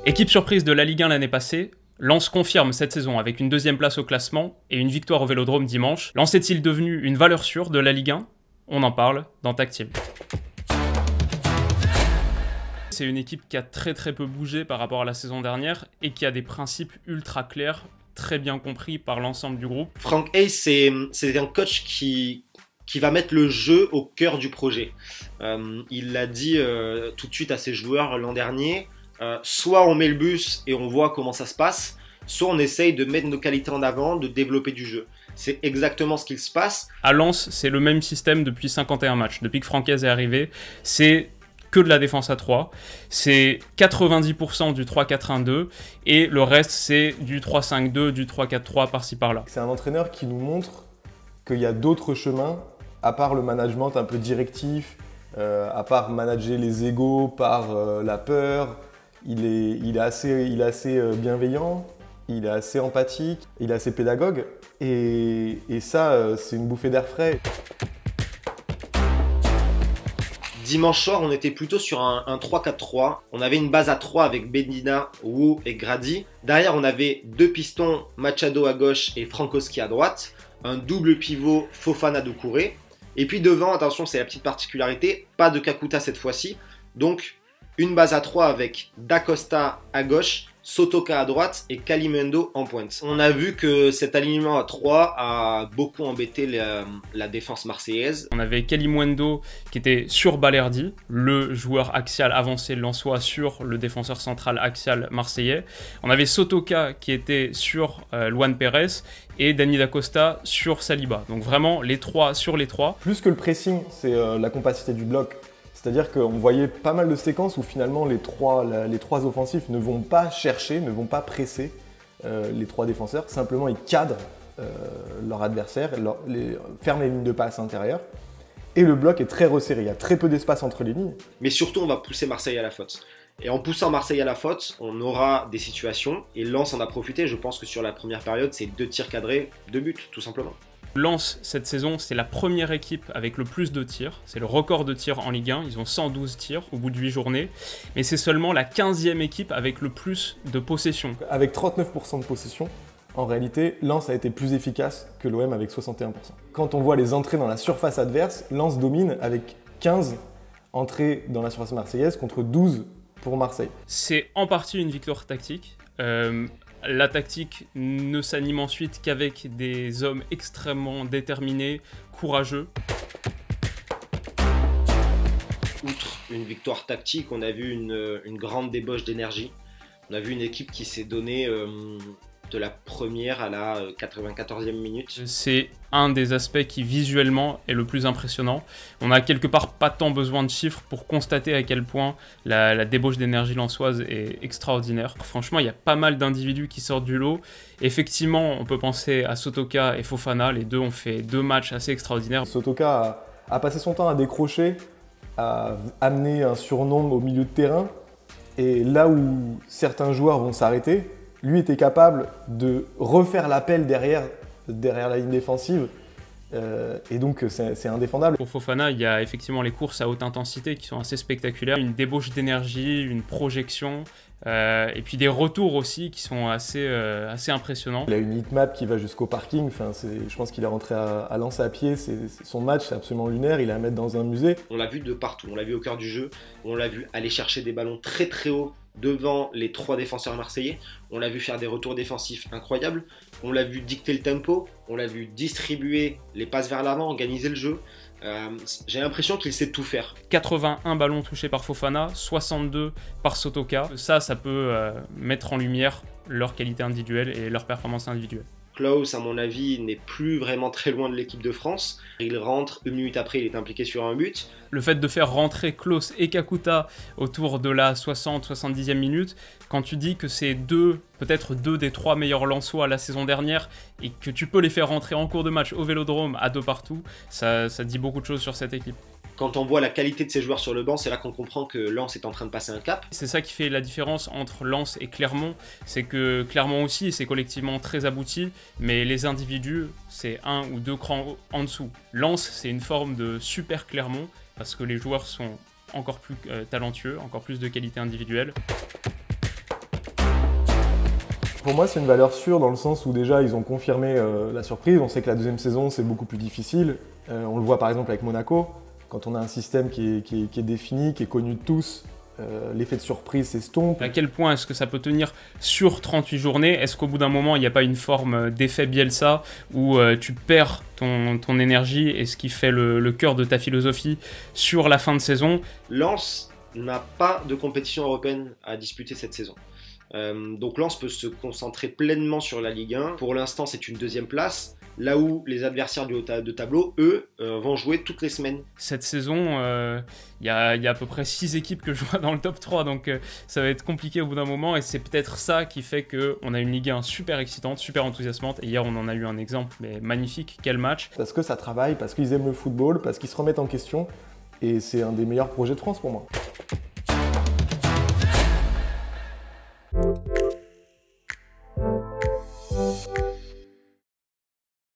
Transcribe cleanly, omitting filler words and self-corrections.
Équipe surprise de la Ligue 1 l'année passée, Lens confirme cette saison avec une deuxième place au classement et une victoire au Vélodrome dimanche. Lens est-il devenu une valeur sûre de la Ligue 1? On en parle dans Tag Team. C'est une équipe qui a très peu bougé par rapport à la saison dernière et qui a des principes ultra clairs, très bien compris par l'ensemble du groupe. Frank Hayes, c'est un coach qui va mettre le jeu au cœur du projet. Il l'a dit tout de suite à ses joueurs l'an dernier, soit on met le bus et on voit comment ça se passe, soit on essaye de mettre nos qualités en avant, de développer du jeu. C'est exactement ce qu'il se passe. À Lens, c'est le même système depuis 51 matchs. Depuis que Frank Hayes est arrivé, c'est que de la défense à 3. C'est 90% du 3-4-1-2 et le reste, c'est du 3-5-2, du 3-4-3 par-ci par-là. C'est un entraîneur qui nous montre qu'il y a d'autres chemins, à part le management un peu directif, à part manager les égos par la peur. Il est assez bienveillant, il est assez empathique, il est assez pédagogue. Et ça, c'est une bouffée d'air frais. Dimanche soir, on était plutôt sur un 3-4-3. On avait une base à 3 avec Bedina, Wu et Grady. Derrière, on avait deux pistons, Machado à gauche et Frankowski à droite. Un double pivot, Fofana Doucouré. Et puis devant, attention, c'est la petite particularité, pas de Kakuta cette fois-ci. Donc, une base à 3 avec Dacosta à gauche, Sotoka à droite et Kalimundo en pointe. On a vu que cet alignement à 3 a beaucoup embêté la défense marseillaise. On avait Kalimundo qui était sur Balerdi, le joueur axial avancé lensois sur le défenseur central axial marseillais. On avait Sotoka qui était sur Luan Pérez et Dani Dacosta sur Saliba. Donc vraiment les trois sur les trois. Plus que le pressing, c'est la compacité du bloc. C'est-à-dire qu'on voyait pas mal de séquences où finalement les trois offensifs ne vont pas chercher, ne vont pas presser les trois défenseurs. Simplement, ils cadrent leur adversaire, ferment les lignes de passe intérieures. Et le bloc est très resserré, il y a très peu d'espace entre les lignes. Mais surtout, on va pousser Marseille à la faute. Et en poussant Marseille à la faute, on aura des situations. Et Lens en a profité. Je pense que sur la première période, c'est 2 tirs cadrés, 2 buts, tout simplement. Lens, cette saison, c'est la première équipe avec le plus de tirs. C'est le record de tirs en Ligue 1. Ils ont 112 tirs au bout de 8 journées. Mais c'est seulement la 15e équipe avec le plus de possession. Avec 39% de possession, en réalité, Lens a été plus efficace que l'OM avec 61%. Quand on voit les entrées dans la surface adverse, Lens domine avec 15 entrées dans la surface marseillaise contre 12 pour Marseille. C'est en partie une victoire tactique. La tactique ne s'anime ensuite qu'avec des hommes extrêmement déterminés, courageux. Outre une victoire tactique, on a vu une grande débauche d'énergie. On a vu une équipe qui s'est donnée de la première à la 94e minute. C'est un des aspects qui visuellement est le plus impressionnant. On a quelque part pas tant besoin de chiffres pour constater à quel point la débauche d'énergie lensoise est extraordinaire. Franchement, il y a pas mal d'individus qui sortent du lot. Effectivement, on peut penser à Sotoka et Fofana. Les deux ont fait 2 matchs assez extraordinaires. Sotoka a passé son temps à décrocher, à amener un surnombre au milieu de terrain. Et là où certains joueurs vont s'arrêter, lui était capable de refaire l'appel derrière la ligne défensive. Et donc c'est indéfendable. Pour Fofana, il y a effectivement les courses à haute intensité qui sont assez spectaculaires. Une débauche d'énergie, une projection, et puis des retours aussi qui sont assez impressionnants. Il a une hitmap qui va jusqu'au parking. Enfin, je pense qu'il est rentré à Lens à pied. Son match, c'est absolument lunaire. Il est à mettre dans un musée. On l'a vu de partout. On l'a vu au cœur du jeu. On l'a vu aller chercher des ballons très haut devant les 3 défenseurs marseillais. On l'a vu faire des retours défensifs incroyables. On l'a vu dicter le tempo. On l'a vu distribuer les passes vers l'avant, organiser le jeu. J'ai l'impression qu'il sait tout faire. 81 ballons touchés par Fofana, 62 par Sotoka. Ça peut mettre en lumière leur qualité individuelle et leur performance individuelle. Klaus, à mon avis, n'est plus vraiment très loin de l'équipe de France. Il rentre, 1 minute après, il est impliqué sur un but. Le fait de faire rentrer Klaus et Kakuta autour de la 60-70e minute, quand tu dis que c'est peut-être deux des 3 meilleurs Lensois la saison dernière, et que tu peux les faire rentrer en cours de match au Vélodrome à 2 partout, ça dit beaucoup de choses sur cette équipe. Quand on voit la qualité de ces joueurs sur le banc, c'est là qu'on comprend que Lens est en train de passer un cap. C'est ça qui fait la différence entre Lens et Clermont, c'est que Clermont aussi, c'est collectivement très abouti, mais les individus, c'est 1 ou 2 crans en dessous. Lens, c'est une forme de super Clermont, parce que les joueurs sont encore plus talentueux, encore plus de qualité individuelle. Pour moi, c'est une valeur sûre dans le sens où déjà ils ont confirmé la surprise. On sait que la deuxième saison c'est beaucoup plus difficile. On le voit par exemple avec Monaco. Quand on a un système qui est défini, qui est connu de tous, l'effet de surprise s'estompe. À quel point est-ce que ça peut tenir sur 38 journées? Est-ce qu'au bout d'un moment, il n'y a pas une forme d'effet Bielsa où tu perds ton énergie et ce qui fait le cœur de ta philosophie sur la fin de saison? Lens n'a pas de compétition européenne à disputer cette saison. Donc Lens peut se concentrer pleinement sur la Ligue 1. Pour l'instant, c'est une deuxième place. Là où les adversaires du haut de tableau, eux, vont jouer toutes les semaines. Cette saison, il y a à peu près 6 équipes que je vois dans le top 3, donc ça va être compliqué au bout d'un moment, et c'est peut-être ça qui fait qu'on a une Ligue 1 super excitante, super enthousiasmante, et hier on en a eu un exemple, mais magnifique, quel match. Parce que ça travaille, parce qu'ils aiment le football, parce qu'ils se remettent en question, et c'est un des meilleurs projets de France pour moi.